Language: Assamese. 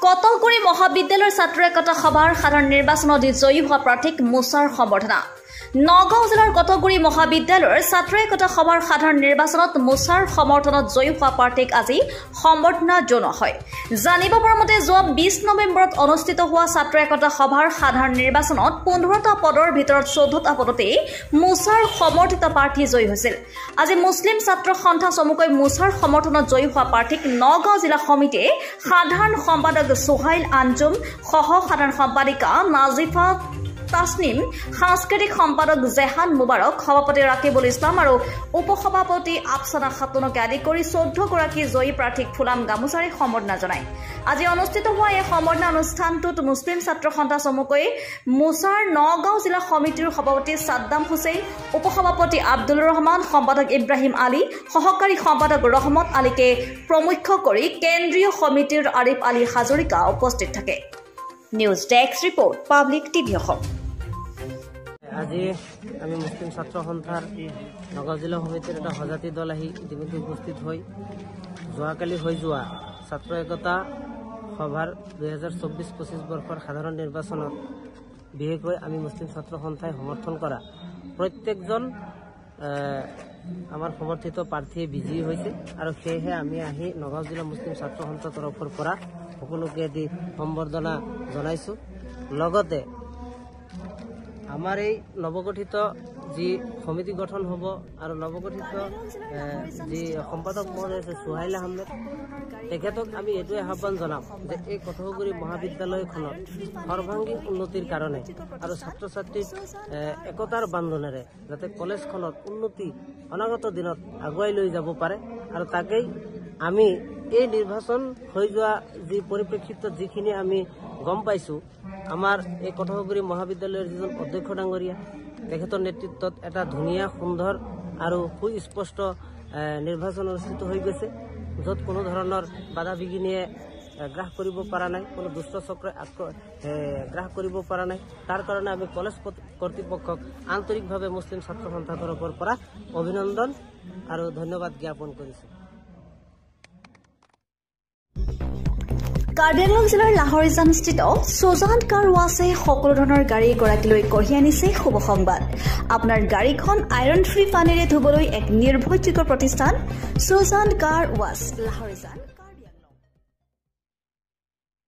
কটগুৰি মহাবিদ্যালয়ৰ ছাত্ৰ একতা সভাৰ সাধাৰণ নিৰ্বাচনত জয়ী হোৱা প্ৰাৰ্থীক মোচাৰ সম্বৰ্ধনা। নগাঁও জিলাৰ কটগুৰি মহাবিদ্যালয়ৰ ছাত্ৰ একতা সভাৰ সাধাৰণ নিৰ্বাচনত মোচাৰ সমৰ্থনত জয়ী হোৱা প্ৰাৰ্থীক আজি সম্বৰ্ধনা জনোৱা হয়। জানিব পৰা মতে যোৱা 20 নৱেম্বৰত অনুষ্ঠিত হোৱা ছাত্ৰ একতা সভাৰ সাধাৰণ নিৰ্বাচনত 15টা পদৰ ভিতৰত 14টা পদতেই মোচাৰ সমৰ্থিত প্ৰাৰ্থী জয়ী হৈছিল। আজি মুছলিম ছাত্ৰ সন্থা চমুকৈ মোচাৰ সমৰ্থনত জয়ী হোৱা প্ৰাৰ্থীক নগাঁও জিলা সমিতিয়ে সাধাৰণ সম্পাদক সোহাইল আঞ্জুম, সহ সাধাৰণ সম্পাদিকা নাজিফা তাছনিম, সাংস্কৃতিক সম্পাদক জেহান মুবাৰক, সভাপতি ৰাকিবুল ইছলাম আৰু উপসভাপতি আফছানা খাতুনকে আদি কৰি 14 গৰাকী জয়ী প্ৰাৰ্থীক ফুলাম গামোচাৰে সম্বৰ্ধনা জনায়। আজি অনুষ্ঠিত হোৱা এই সম্বৰ্ধনা অনুষ্ঠানটোত মুছলিম ছাত্ৰ সন্থা চমুকৈ মোচাৰ নগাঁও জিলা সমিতিৰ সভাপতি ছাদ্দাম হুছেইন, উপসভাপতি আব্দুল ৰহমান, সম্পাদক ইব্ৰাহিম আলী, সহকাৰী সম্পাদক ৰহমত আলীকে প্ৰমুখ কৰি কেন্দ্ৰীয় সমিতিৰ আৰিফ আলী হাজৰিকা উপস্থিত থাকে। News desk report, public TV Assam. আজি আমি মুছলিম ছাত্ৰ সন্থাৰ নগাঁও জিলা সমিতিৰ এটা সজাতি দল আহি ইতিমধ্যে উপস্থিত হৈ যোৱাকালি হৈ যোৱা ছাত্ৰ একতা সভাৰ 2024-25 বৰ্ষৰ সাধাৰণ নিৰ্বাচনত বিশেষকৈ আমি মুছলিম ছাত্ৰ সন্থাই সমৰ্থন কৰা প্ৰত্যেকজন আমাৰ সমৰ্থিত প্ৰাৰ্থীয়ে বিজয়ী হৈছে আৰু সেয়েহে আমি আহি নগাঁও জিলা মুছলিম ছাত্ৰ সন্থাৰ তৰফৰ পৰা সকলোকে দি সম্বৰ্ধনা জনাইছোঁ। লগতে আমাৰ এই নৱগঠিত যি সমিতি গঠন হ'ব আৰু নৱগঠিত যি সম্পাদক মহোদয় আছে সোহাইল আহমেদ, তেখেতক আমি এইটোৱে আহ্বান জনাম যে এই কটগুৰি মহাবিদ্যালয়খনত সৰ্বাংগীন উন্নতিৰ কাৰণে আৰু ছাত্ৰ ছাত্ৰীৰ একতাৰ বান্ধোনেৰে যাতে কলেজখনত উন্নতি অনাগত দিনত আগুৱাই লৈ যাব পাৰে আৰু তাকেই আমি এই নিৰ্বাচন হৈ যোৱা যি পৰিপ্ৰেক্ষিতত যিখিনি আমি গম পাইছোঁ, আমাৰ এই কটগুৰি মহাবিদ্যালয়ৰ যিজন অধ্যক্ষ ডাঙৰীয়া তেখেতৰ নেতৃত্বত এটা ধুনীয়া সুন্দৰ আৰু সুস্পষ্ট নিৰ্বাচন অনুষ্ঠিত হৈ গৈছে, য'ত কোনো ধৰণৰ বাধা বিঘিনিয়ে গ্ৰাস কৰিব পৰা নাই, কোনো দুষ্ট চক্ৰই গ্ৰাস কৰিব পৰা নাই। তাৰ কাৰণে আমি কলেজ কৰ্তৃপক্ষক আন্তৰিকভাৱে মুছলিম ছাত্ৰ সন্থাৰ তৰফৰ পৰা অভিনন্দন আৰু ধন্যবাদ জ্ঞাপন কৰিছোঁ। কাৰ্বিআংলং জিলাৰ লাহৰিজানস্থিত সুজান কাৰ ৱাছে সকলো ধৰণৰ গাড়ী গৰাকীলৈ কঢ়িয়াই আনিছে শুভ সংবাদ। আপোনাৰ গাড়ীখন আইৰণ ফ্ৰী পানীৰে ধুবলৈ এক নিৰ্ভৰযোগ্য প্ৰতিষ্ঠান সুজান কাৰ ৱাছ, লাহৰিজান।